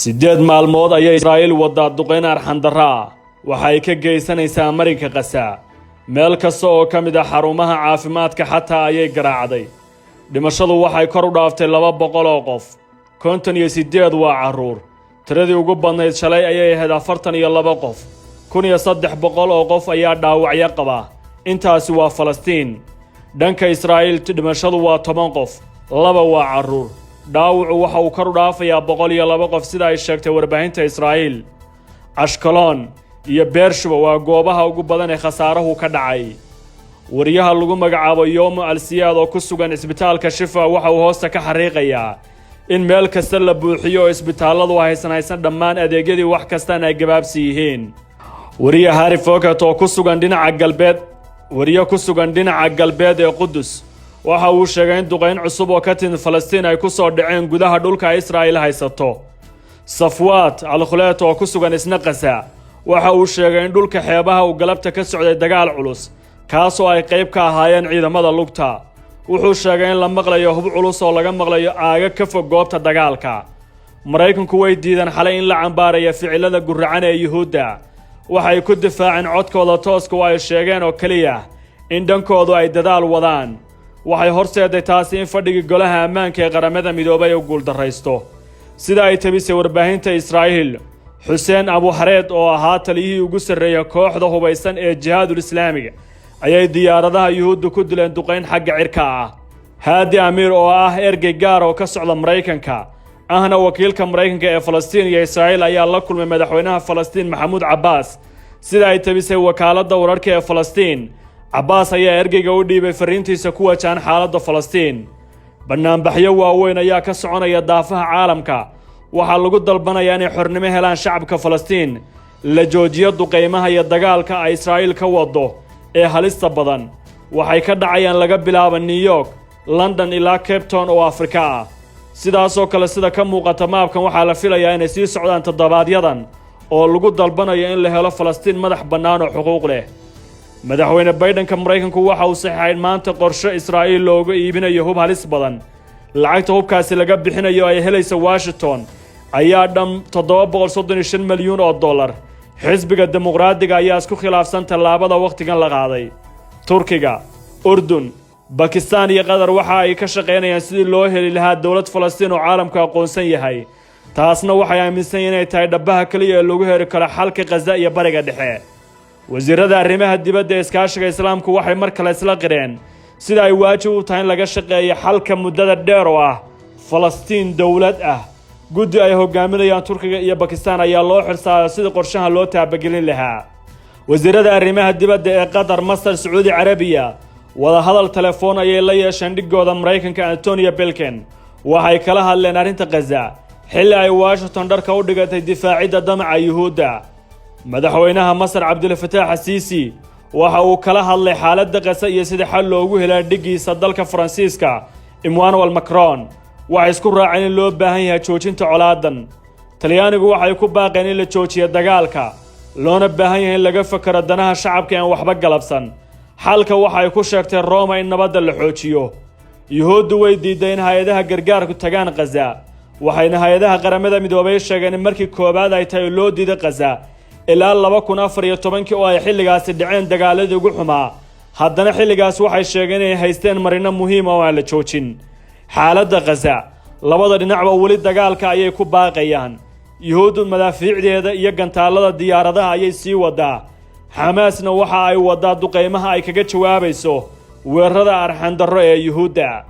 sideed maalmood ayay Israa'iil waddaa duqeyn arxandarra waxa ay ka geysanaysaa marinka Qaza meel kasta oo ka mid ah xarumaha caafimaadka xataa ayay garaacday dhimashadu waxay kor u dhaaftay 200 oo qof 58 waa caruur tiradii ugu badnayd shalay ayay ahayd 42 qof 1300 oo qof ayaa dhaawacyo qaba intaasi waa Falastiin dhanka Israa'iil dhimashadu waa 10 qof 2 waa caruur dhaawacu waxa uu kor u dhaafayaa 102 qof sida ay sheegtay warbaahinta Israa'iil Ashkelon iyo Beersheba waa goobaha ugu badan ee khasaaruhu ka dhacay wariyaha lagu magacaabo Yom Al-Siyaad oo ku sugan isbitaalka Shifa waxa uu hoosta ka xariiqayaa in meel kasta la buuxiyo isbitaaladu haysan dhammaan adeegyadii wax kasta ay gabaabsi yihiin wariyaha Harry Fokat oo ku sugan dhinaca galbeed ee Qudus waxa uu sheegay in duqeyn cusub oo ka timid Falastiin ay ku soo dhaceen gudaha dhulka Israa'iil haysato Safwaat al-Khulayt oo ku sugan isna Qaza waxa uu sheegay in dhulka xeebaha uu galabta ka socday dagaal culus kaas oo ay qayb ka ahaayeen ciidamada lugta wuxuu sheegay in la maqlayo hub culus oo laga maqlayo aaga ka fog goobta dagaalka Mareykanku way diideen xalay in la cambaarayo ficilada guracan ee Yuhuudda waxay ku difaaceen codkooda tooska oo ay sheegeen oo kaliya in dhankoodu ay dadaal wadaan waxay horseeday taasi in fadhigii golaha ammaanka ee qaramada midoobay uu guuldareysto sida ay tabisay warbaahinta Israa'iil Hussein Abu Hareed oo ahaa taliyihii ugu sarreeyay kooxda hubaysan ee Jihaadul Islaamiga ayay diyaaradaha Yuhuuddu ku dileen duqeyn xagga cirka ah Hadi Amir oo ah ergey gaar oo ka socda Mareykanka ahna wakiilka Mareykanka ee Falastiin iyo Israa'iil ayaa la kulmay madaxweynaha Falastiin Mahmoud Abbas sida ay tabisay wakaaladda wararka ee Falastiin Abbas ayaa ergeyga u dhiibay fariintiisa ku wajahan xaaladda Falastiin banaanbaxyo waaweyn ayaa ka soconaya daafaha caalamka waxa lagu dalbanayaa inay xornimo helaan shacabka Falastiin la joojiyo duqeymaha iyo dagaalka ay Israa'iil ka wado ee halista badan waxay ka dhacayaan laga bilaabo New York London ilaa Cape Town oo Afrika ah sidaas oo kale sida ka muuqata maabkan waxaa la filayaa inay sii socdaan toddobaadyaddan oo lagu dalbanayo in la helo Falastiin madax bannaan oo xuquuq leh madaxweyne Biden-ka Mareykanku waxa uu saxeexay maanta qorshe Israa'iil looga iibinayo hub halis badan lacagta hubkaasi laga bixinayo ay helayso Washington ayaa dham 735 milyan oo dollar xisbiga dimuqraadiga ayaa isku khilaafsan tallaabada waqtigan la qaaday Turkiga Urdun Pakistan iyo Qatar waxa ay ka shaqeynayaan sidii loo heli lahaa dawlad Falastiin oo caalamka aqoonsan yahay taasna waxay aaminsan yihiin inay tahay dhabaha kaliya ee lagu heli karo xalka Qaza iyo bariga dhexe wasiirada arrimaha dibadda ee iskaashiga islaamku waxay mar kale isla qireen sida ay waajib u tahay in laga shaqeeyo xalka muddada dheer oo ah Falastiin dawlad ah guddi ay hogaaminayaan Turkiga iyo Pakistan ayaa loo xirsaaday sida qorshaha loo taabagelin lahaa wasiirada arrimaha dibadda ee Qatar Masar Saudi Arabia wada hadal telefoon ayay la yeesheen dhigooda Mareykanka Antonio Blinken waxay kala hadleen arrinta Qaza xilli ay Washington dharka u dhigatay difaacidda damaca Yuhuudda madaxweynaha Masar Abdel Fattah al-Sisi waxa uu kala hadlay xaaladda Qaza iyo sida xal loogu helo dhigiisa dalka Faransiiska Emmanuel Macron waxay isku raaceen in loo baahan yahay joojinta colaadan Talyaanigu waxay ku baaqeen in la joojiyo dagaalka loona baahan yahay in laga fakaro danaha shacabka aan waxba galabsan xalka waxay ku sheegtay Roma in nabadda la xoojiyo Yuhuuddu way diideen hay'adaha gargaarku tagaan Qaza waxayna hay'adaha qaramada midoobay sheegeen in markii koobaad ay tahay loo diiday Qaza ilaa 2014 oo ay xilligaasi dhaceen dagaaladii ugu xumaa haddana xilligaas waxay sheegeen inay haysteen marino muhiim oo aan la joojin xaaladda Qaza labada dhinacba wali dagaalka ayay ku baaqayaan Yuhuuddu madaafiicdeeda iyo gantaalada diyaaradaha ayay sii wadaa Xamaasna waxa ay wadaa duqeymaha ay kaga jawaabayso weerarada arxan darro ee Yuhuudda